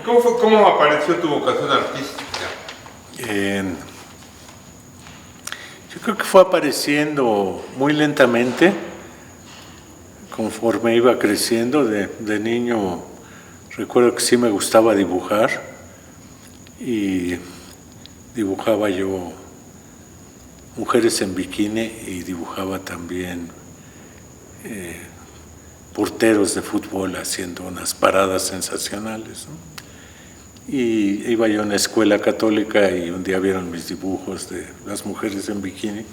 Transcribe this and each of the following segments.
¿Cómo apareció tu vocación artística? Yo creo que fue apareciendo muy lentamente conforme iba creciendo. De niño recuerdo que sí me gustaba dibujar y dibujaba yo mujeres en bikini y dibujaba también porteros de fútbol haciendo unas paradas sensacionales, ¿no? Y iba yo a una escuela católica y un día vieron mis dibujos de las mujeres en bikini,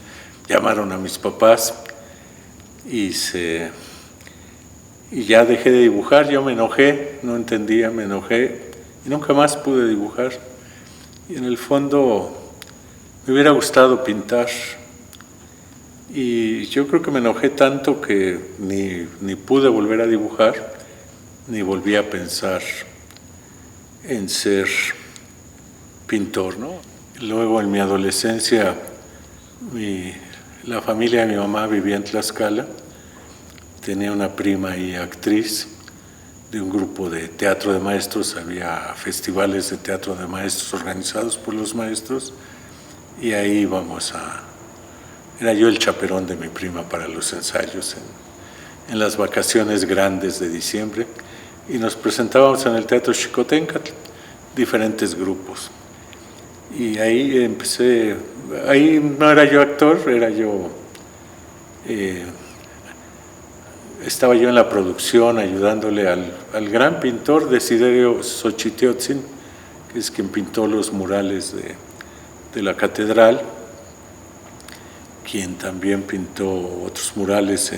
llamaron a mis papás y ya dejé de dibujar. Yo me enojé, no entendía, me enojé y nunca más pude dibujar. Y en el fondo me hubiera gustado pintar y yo creo que me enojé tanto que ni pude volver a dibujar, ni volví a pensar en ser pintor, ¿no? Luego en mi adolescencia la familia de mi mamá vivía en Tlaxcala, tenía una prima y actriz de un grupo de teatro de maestros, había festivales de teatro de maestros organizados por los maestros y ahí íbamos era yo el chaperón de mi prima para los ensayos en las vacaciones grandes de diciembre y nos presentábamos en el Teatro Xicoténcatl, diferentes grupos. Y ahí empecé, ahí no era yo actor, estaba yo en la producción ayudándole al gran pintor Desiderio Xochitl, que es quien pintó los murales de la catedral, quien también pintó otros murales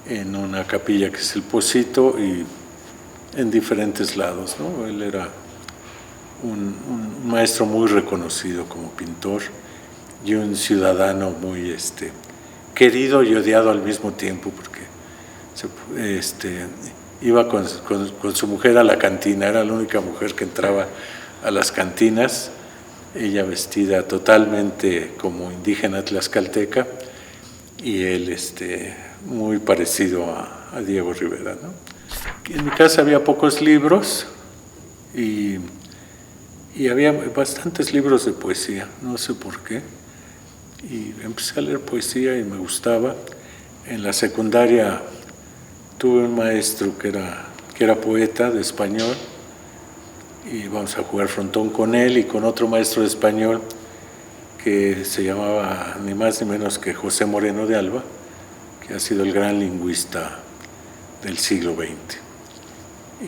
en una capilla que es el Pocito y en diferentes lados, ¿no? Él era un maestro muy reconocido como pintor y un ciudadano muy querido y odiado al mismo tiempo, porque iba con su mujer a la cantina, era la única mujer que entraba a las cantinas, ella vestida totalmente como indígena tlaxcalteca y él muy parecido a Diego Rivera, ¿no? En mi casa había pocos libros y había bastantes libros de poesía, no sé por qué, y empecé a leer poesía y me gustaba. En la secundaria tuve un maestro que era poeta de español y vamos a jugar frontón con él y con otro maestro de español que se llamaba ni más ni menos que José Moreno de Alba, que ha sido el gran lingüista del siglo XX,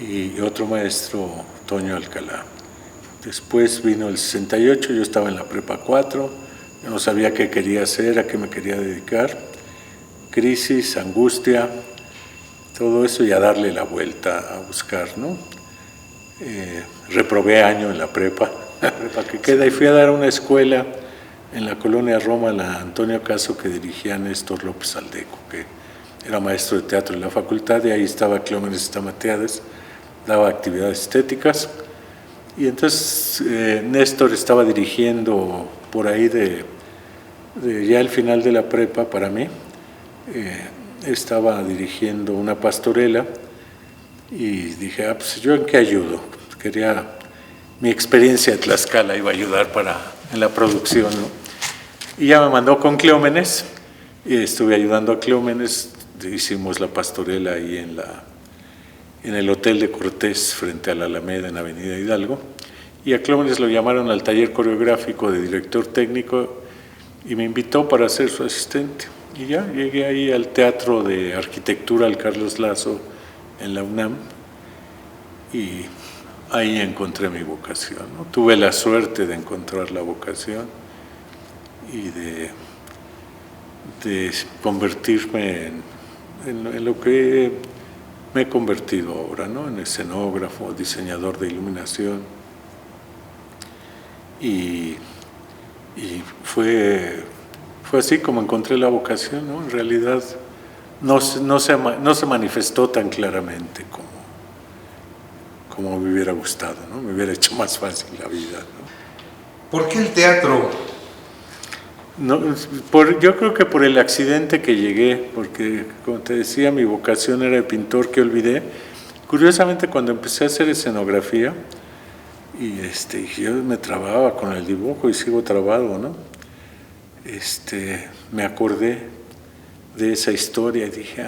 y otro maestro, Toño Alcalá. Después vino el 68, yo estaba en la prepa 4, yo no sabía qué quería hacer, a qué me quería dedicar, crisis, angustia, todo eso y a darle la vuelta, a buscar, ¿no? Reprobé año en la prepa que queda y fui a dar una escuela en la colonia Roma, la Antonio Caso, que dirigía Néstor López Aldeco, que era maestro de teatro en la facultad, y ahí estaba Cleómenes Estamateades, daba actividades estéticas, y entonces Néstor estaba dirigiendo por ahí ya al final de la prepa para mí, estaba dirigiendo una pastorela, y dije, pues yo en qué ayudo, mi experiencia de Tlaxcala iba a ayudar en la producción, ¿no? Y ya me mandó con Cleómenes, y estuve ayudando a Cleómenes, hicimos la pastorela ahí en el Hotel de Cortés, frente a la Alameda, en Avenida Hidalgo, y a Cleómenes lo llamaron al taller coreográfico de director técnico, y me invitó para ser su asistente, y ya llegué ahí al Teatro de Arquitectura al Carlos Lazo, en la UNAM, y ahí encontré mi vocación, ¿no? Tuve la suerte de encontrar la vocación y de convertirme en lo que me he convertido ahora, ¿no? En escenógrafo, diseñador de iluminación, y fue así como encontré la vocación, ¿no? En realidad no se manifestó tan claramente como me hubiera gustado, ¿no? Me hubiera hecho más fácil la vida, ¿no? ¿Por qué el teatro? No, yo creo que por el accidente que llegué, porque como te decía, mi vocación era de pintor que olvidé. curiosamente, cuando empecé a hacer escenografía, y yo me trababa con el dibujo y sigo trabado, ¿no? Me acordé de esa historia y dije,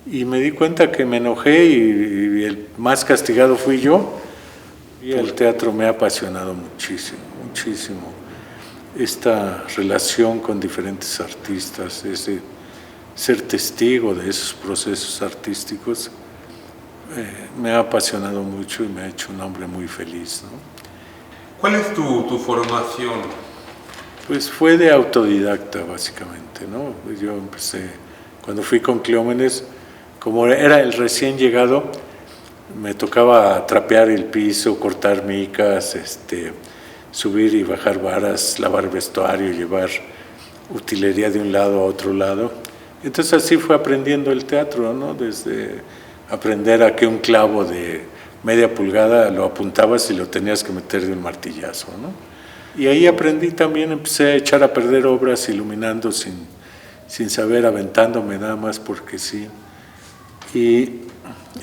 y me di cuenta que me enojé y el más castigado fui yo. Y el teatro me ha apasionado muchísimo, muchísimo. Esta relación con diferentes artistas, ser testigo de esos procesos artísticos, me ha apasionado mucho y me ha hecho un hombre muy feliz, ¿no? ¿Cuál es tu formación? Pues fue de autodidacta, básicamente, ¿no? Yo empecé, cuando fui con Cleómenes, como era el recién llegado, me tocaba trapear el piso, cortar micas, subir y bajar varas, lavar vestuario, llevar utilería de un lado a otro lado. Entonces así fue aprendiendo el teatro, ¿no? Desde aprender a que un clavo de media pulgada lo apuntabas y lo tenías que meter de un martillazo, ¿no? Y ahí aprendí también, empecé a echar a perder obras iluminando sin saber, aventándome nada más porque sí. Y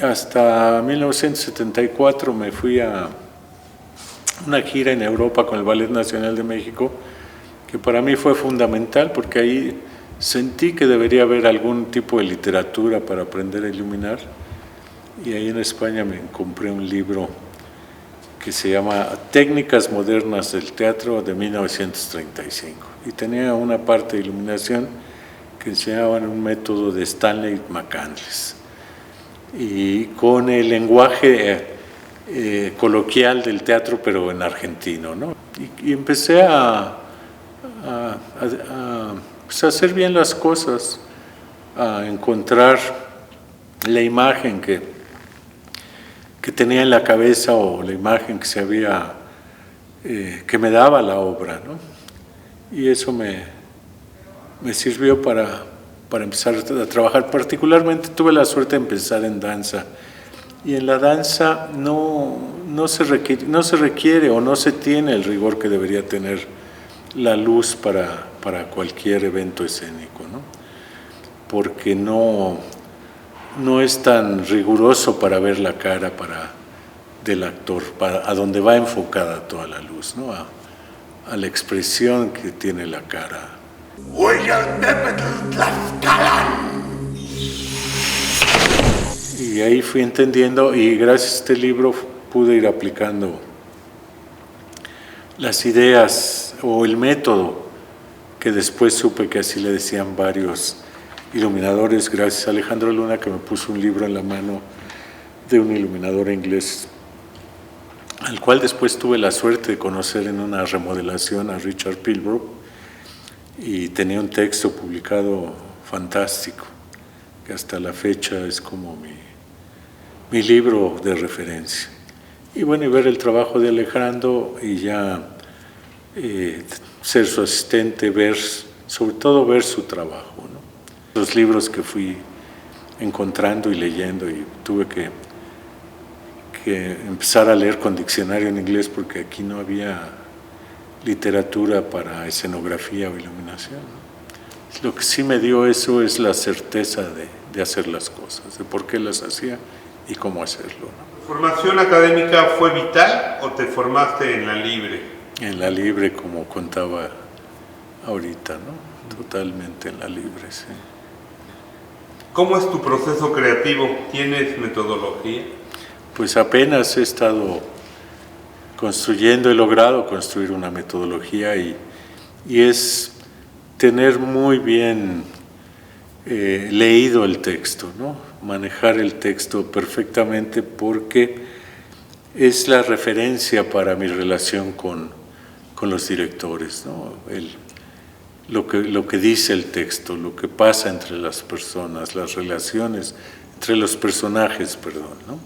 hasta 1974 me fui a una gira en Europa con el Ballet Nacional de México, que para mí fue fundamental porque ahí sentí que debería haber algún tipo de literatura para aprender a iluminar. Y ahí en España me compré un libro que se llama Técnicas Modernas del Teatro de 1935. Y tenía una parte de iluminación que enseñaban un método de Stanley McCandless. Y con el lenguaje coloquial del teatro, pero en argentino, ¿no? Y empecé pues a hacer bien las cosas, a encontrar la imagen que tenía en la cabeza o la imagen que me daba la obra, ¿no? Y eso me sirvió para empezar a trabajar. Particularmente tuve la suerte de empezar en danza, y en la danza no se requiere o no se tiene el rigor que debería tener la luz para cualquier evento escénico, ¿no? Porque no es tan riguroso para ver la cara del actor, a donde va enfocada toda la luz, ¿no? A la expresión que tiene la cara. Y ahí fui entendiendo, y gracias a este libro pude ir aplicando las ideas o el método que después supe que así le decían varios iluminadores, gracias a Alejandro Luna, que me puso un libro en la mano de un iluminador inglés, al cual después tuve la suerte de conocer en una remodelación, a Richard Pilbrook, y tenía un texto publicado fantástico, que hasta la fecha es como mi libro de referencia. Y bueno, y ver el trabajo de Alejandro y ya ser su asistente, sobre todo ver su trabajo, ¿no? Los libros que fui encontrando y leyendo, y tuve que empezar a leer con diccionario en inglés porque aquí no había literatura para escenografía o iluminación, ¿no? Lo que sí me dio eso es la certeza de hacer las cosas, de por qué las hacía y cómo hacerlo, ¿no? ¿Tu formación académica fue vital o te formaste en la libre? En la libre, como contaba ahorita, ¿no? Totalmente en la libre, sí. ¿Cómo es tu proceso creativo? ¿Tienes metodología? Pues apenas he estado he logrado construir una metodología y es tener muy bien leído el texto, ¿no? Manejar el texto perfectamente, porque es la referencia para mi relación con los directores, ¿no? Lo que dice el texto, lo que pasa entre las personas, las relaciones entre los personajes, perdón, ¿no?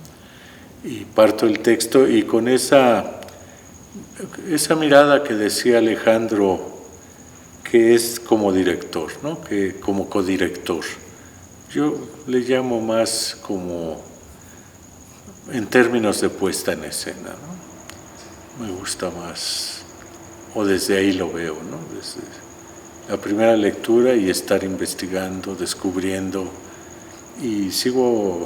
Y parto el texto y con esa mirada que decía Alejandro, que es como director, ¿no? Que como codirector. Yo le llamo más como en términos de puesta en escena, ¿no? Me gusta más, o desde ahí lo veo, ¿no? Desde la primera lectura y estar investigando, descubriendo, Y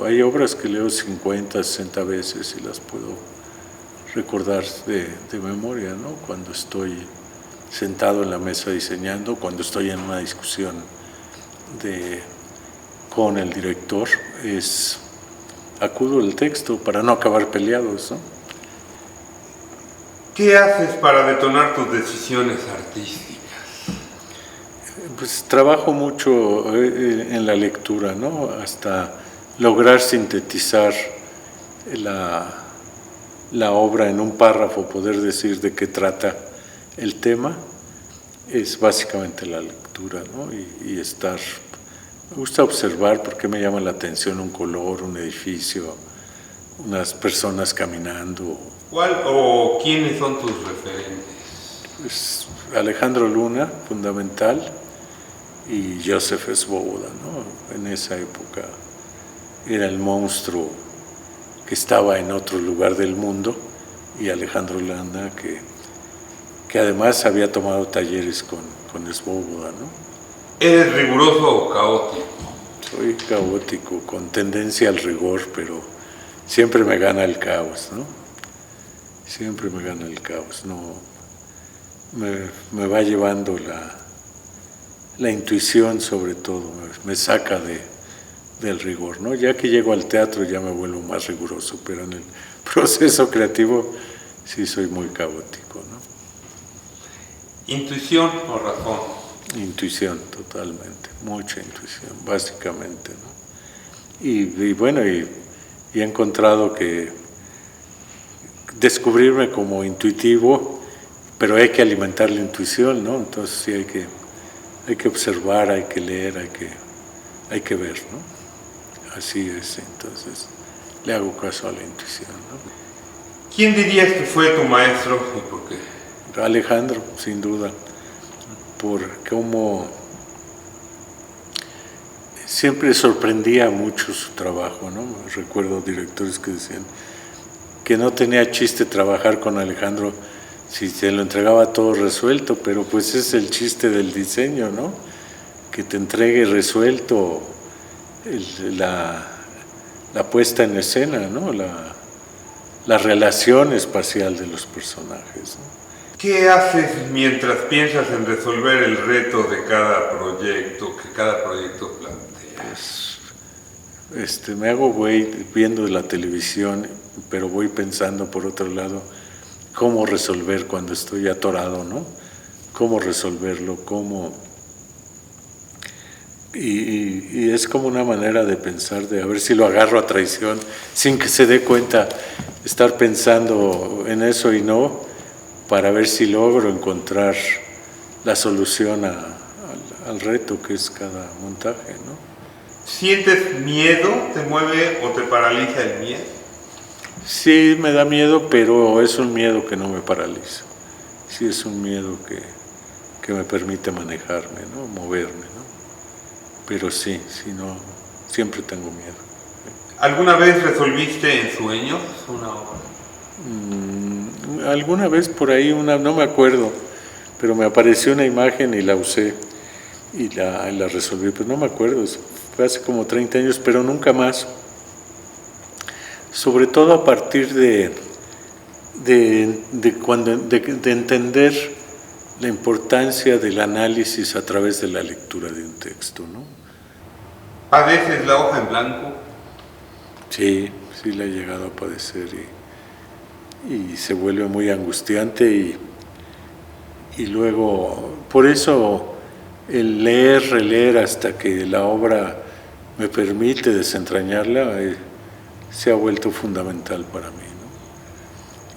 hay obras que leo 50, 60 veces y las puedo recordar de memoria, ¿no? Cuando estoy sentado en la mesa diseñando, cuando estoy en una discusión con el director, acudo al texto para no acabar peleados, ¿no? ¿Qué haces para detonar tus decisiones artísticas? Pues trabajo mucho en la lectura, ¿no? Hasta lograr sintetizar la obra en un párrafo, poder decir de qué trata el tema, es básicamente la lectura, ¿no? Y me gusta observar por qué me llama la atención un color, un edificio, unas personas caminando. ¿Cuál o quiénes son tus referentes? Pues Alejandro Luna, fundamental, y Joseph Svoboda, ¿no? En esa época era el monstruo que estaba en otro lugar del mundo, y Alejandro Luna que además había tomado talleres con Svoboda, ¿no? ¿Eres riguroso o caótico? Soy caótico, con tendencia al rigor, pero siempre me gana el caos, ¿no? Siempre me gana el caos, ¿no? Me va llevando la intuición, sobre todo, me saca del rigor, ¿no? Ya que llego al teatro ya me vuelvo más riguroso, pero en el proceso creativo sí soy muy caótico, ¿no? ¿Intuición o razón? Intuición, totalmente, mucha intuición, básicamente, ¿no? Y bueno, y he encontrado que descubrirme como intuitivo, pero hay que alimentar la intuición, ¿no? Entonces sí hay que observar, hay que leer, hay que ver, ¿no? Así es, entonces le hago caso a la intuición, ¿no? ¿Quién dirías que fue tu maestro y por qué? Alejandro, sin duda, por cómo siempre sorprendía mucho su trabajo, ¿no? Recuerdo directores que decían que no tenía chiste trabajar con Alejandro si se lo entregaba todo resuelto, pero pues es el chiste del diseño, ¿no? Que te entregue resuelto la puesta en escena, ¿no? La relación espacial de los personajes, ¿no? ¿Qué haces mientras piensas en resolver el reto de cada proyecto, que cada proyecto plantea? Pues, me hago güey viendo la televisión, pero voy pensando por otro lado cómo resolver cuando estoy atorado, ¿no? Cómo resolverlo, y es como una manera de pensar, de a ver si lo agarro a traición, sin que se dé cuenta, estar pensando en eso y no, para ver si logro encontrar la solución al reto que es cada montaje, ¿no? ¿Sientes miedo? ¿Te mueve o te paraliza el miedo? Sí, me da miedo, pero es un miedo que no me paraliza. Sí, es un miedo que me permite manejarme, ¿no? Moverme, ¿no? Pero sí, no, siempre tengo miedo. ¿Alguna vez resolviste en sueños una obra? Alguna vez por ahí, no me acuerdo, pero me apareció una imagen y la usé y la resolví, pero no me acuerdo, fue hace como 30 años, pero nunca más. Sobre todo a partir de entender la importancia del análisis a través de la lectura de un texto, ¿no? ¿Padeces la hoja en blanco? Sí, la he llegado a padecer y se vuelve muy angustiante y luego, por eso el leer, releer hasta que la obra me permite desentrañarla se ha vuelto fundamental para mí,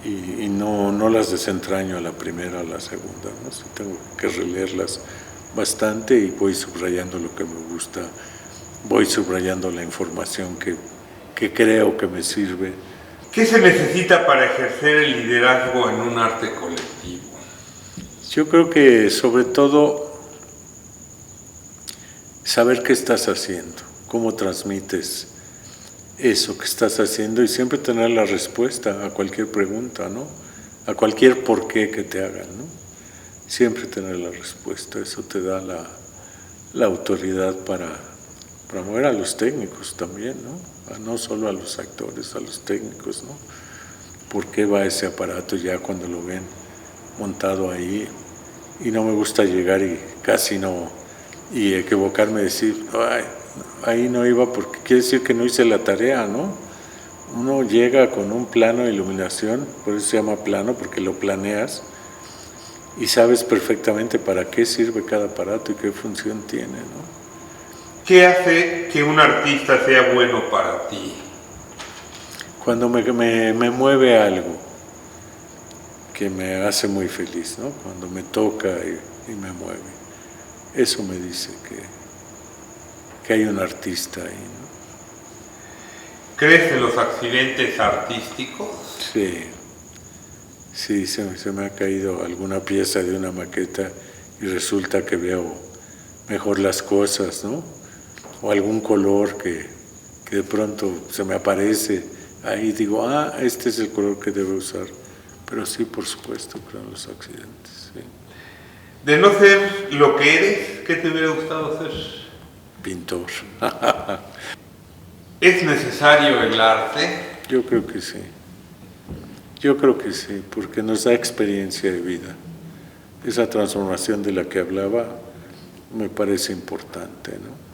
¿no? Y no las desentraño a la primera o a la segunda, ¿no? Sí, tengo que releerlas bastante y voy subrayando lo que me gusta, voy subrayando la información que creo que me sirve. ¿Qué se necesita para ejercer el liderazgo en un arte colectivo? Yo creo que sobre todo saber qué estás haciendo, cómo transmites eso que estás haciendo y siempre tener la respuesta a cualquier pregunta, ¿no? A cualquier por qué que te hagan, ¿no? Siempre tener la respuesta, eso te da la autoridad para mover a los técnicos también, ¿no? No solo a los actores, a los técnicos, ¿no? ¿Por qué va ese aparato ya cuando lo ven montado ahí? Y no me gusta llegar y casi no, y equivocarme, decir, ay, ahí no iba porque quiere decir que no hice la tarea, ¿no? Uno llega con un plano de iluminación, por eso se llama plano, porque lo planeas y sabes perfectamente para qué sirve cada aparato y qué función tiene, ¿no? ¿Qué hace que un artista sea bueno para ti? Cuando me mueve algo que me hace muy feliz, ¿no? Cuando me toca y me mueve. Eso me dice que hay un artista ahí, ¿no? ¿Crees en los accidentes artísticos? Sí, se me ha caído alguna pieza de una maqueta y resulta que veo mejor las cosas, ¿no? O algún color que de pronto se me aparece ahí, digo, este es el color que debo usar. Pero sí, por supuesto, creo en los accidentes, sí. De no ser lo que eres, ¿qué te hubiera gustado ser? Pintor. ¿Es necesario el arte? Yo creo que sí. Yo creo que sí, porque nos da experiencia de vida. Esa transformación de la que hablaba me parece importante, ¿no?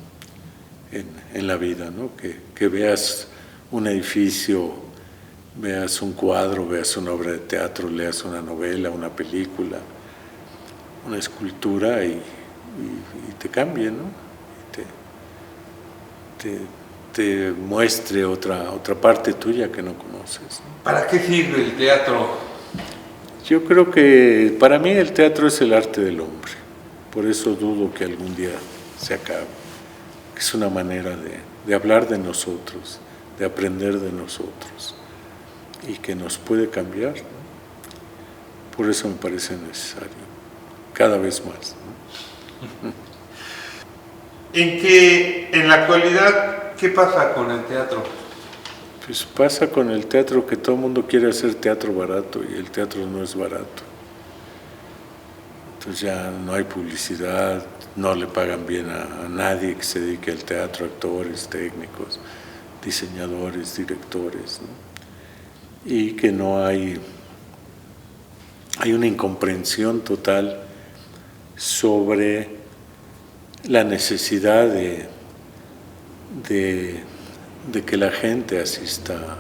En la vida, ¿no? Que veas un edificio, veas un cuadro, veas una obra de teatro, leas una novela, una película, una escultura y te cambie, ¿no? Te muestre otra parte tuya que no conoces, ¿no? ¿Para qué sirve el teatro? Yo creo que para mí el teatro es el arte del hombre, por eso dudo que algún día se acabe. Es una manera de hablar de nosotros, de aprender de nosotros y que nos puede cambiar, ¿no? Por eso me parece necesario, cada vez más, ¿no? En la actualidad, ¿qué pasa con el teatro? Pues pasa con el teatro que todo el mundo quiere hacer teatro barato y el teatro no es barato. Entonces ya no hay publicidad, no le pagan bien a nadie que se dedique al teatro, actores, técnicos, diseñadores, directores, ¿no? Y que no hay una incomprensión total sobre la necesidad de que la gente asista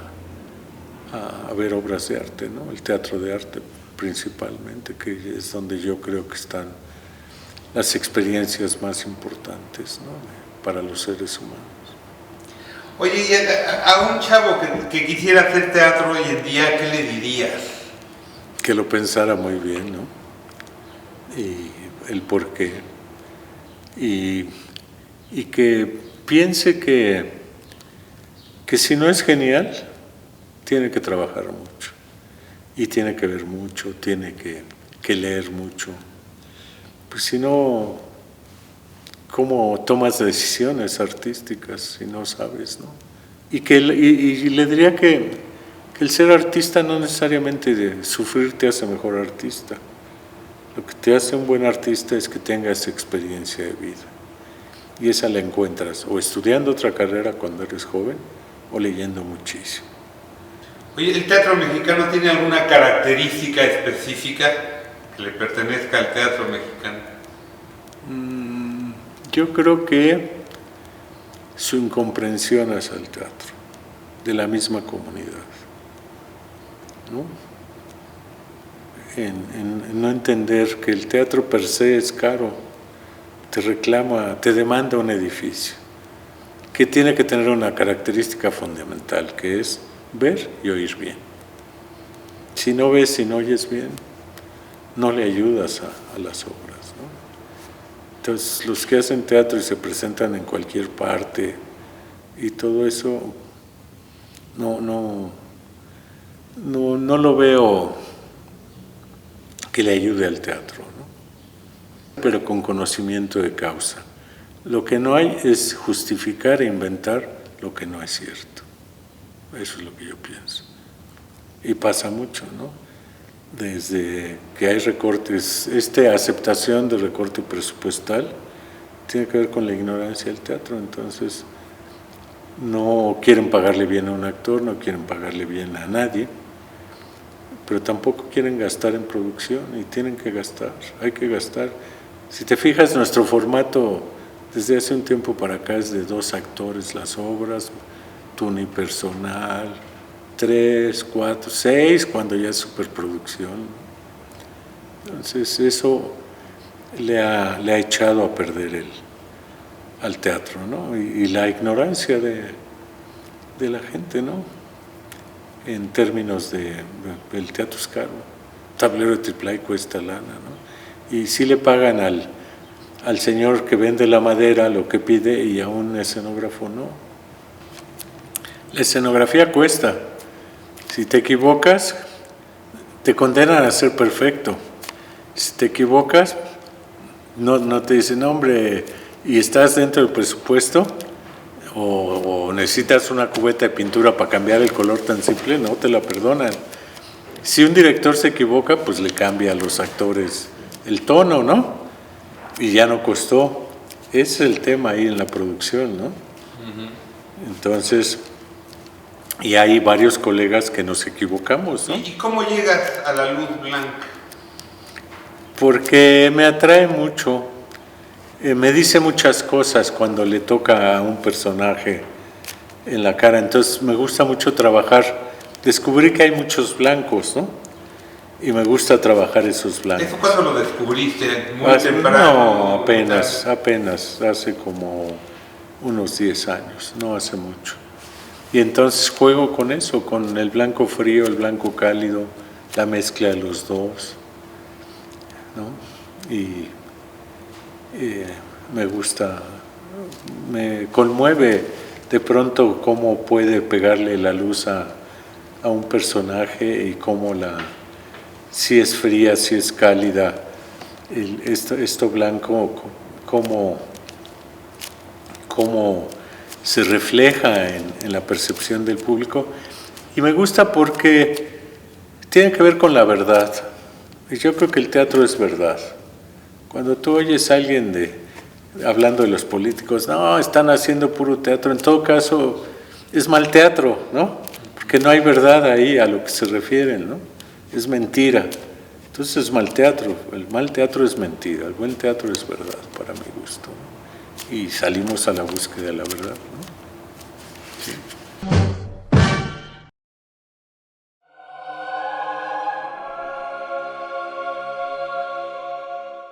a ver obras de arte, ¿no? El teatro de arte principalmente, que es donde yo creo que están las experiencias más importantes, ¿no? Para los seres humanos. Oye, y a un chavo que quisiera hacer teatro hoy en día, ¿qué le dirías? Que lo pensara muy bien, ¿no? Y el por qué. Y que piense que si no es genial, tiene que trabajar mucho. Y tiene que ver mucho, tiene que leer mucho. Pues si no, ¿cómo tomas decisiones artísticas si no sabes, no? Y le diría que el ser artista no necesariamente de sufrir te hace mejor artista. Lo que te hace un buen artista es que tengas experiencia de vida. Y esa la encuentras o estudiando otra carrera cuando eres joven o leyendo muchísimo. Oye, ¿el teatro mexicano tiene alguna característica específica que le pertenezca al teatro mexicano? Yo creo que su incomprensión hacia el teatro, de la misma comunidad, ¿no? En no entender que el teatro per se es caro, te demanda un edificio, que tiene que tener una característica fundamental, que es ver y oír bien. Si no ves y no oyes bien, no le ayudas a las obras, ¿no? Entonces, los que hacen teatro y se presentan en cualquier parte y todo eso, no lo veo que le ayude al teatro, ¿no? Pero con conocimiento de causa. Lo que no hay es justificar e inventar lo que no es cierto. Eso es lo que yo pienso. Y pasa mucho, ¿no? Desde que hay recortes, aceptación de recorte presupuestal, tiene que ver con la ignorancia del teatro. Entonces no quieren pagarle bien a un actor, no quieren pagarle bien a nadie, pero tampoco quieren gastar en producción, y tienen que gastar, hay que gastar. Si te fijas, nuestro formato desde hace un tiempo para acá es de 2 actores las obras, tu unipersonal, 3, 4, 6 cuando ya es superproducción. Entonces eso le ha echado a perder al teatro, ¿no? Y la ignorancia de la gente, ¿no? En términos el teatro es caro, un tablero de triple A cuesta lana, ¿no? Y sí le pagan al señor que vende la madera lo que pide, y a un escenógrafo no. La escenografía cuesta. Si te equivocas, te condenan a ser perfecto. Si te equivocas, no te dicen, no, hombre, y estás dentro del presupuesto, o necesitas una cubeta de pintura para cambiar el color tan simple, no te la perdonan. Si un director se equivoca, pues le cambia a los actores el tono, ¿no? Y ya no costó. Ese es el tema ahí en la producción, ¿no? Entonces, y hay varios colegas que nos equivocamos, ¿no? ¿Y cómo llegas a la luz blanca? Porque me atrae mucho. Me dice muchas cosas cuando le toca a un personaje en la cara. Entonces me gusta mucho trabajar. Descubrí que hay muchos blancos, ¿no? Y me gusta trabajar esos blancos. ¿Eso cuándo lo descubriste? ¿Muy temprano? No, apenas, hace como unos 10 años, no hace mucho. Y entonces juego con eso, con el blanco frío, el blanco cálido, la mezcla de los dos, ¿no? Y me gusta, me conmueve de pronto cómo puede pegarle la luz a un personaje, y cómo si es fría, si es cálida, esto blanco, cómo se refleja en la percepción del público. Y me gusta porque tiene que ver con la verdad. Y yo creo que el teatro es verdad. Cuando tú oyes a alguien hablando de los políticos, no, están haciendo puro teatro, en todo caso es mal teatro, ¿no? Porque no hay verdad ahí a lo que se refieren, ¿no? Es mentira. Entonces es mal teatro. El mal teatro es mentira, el buen teatro es verdad, para mi gusto, ¿no? Y salimos a la búsqueda de la verdad, ¿no? Sí.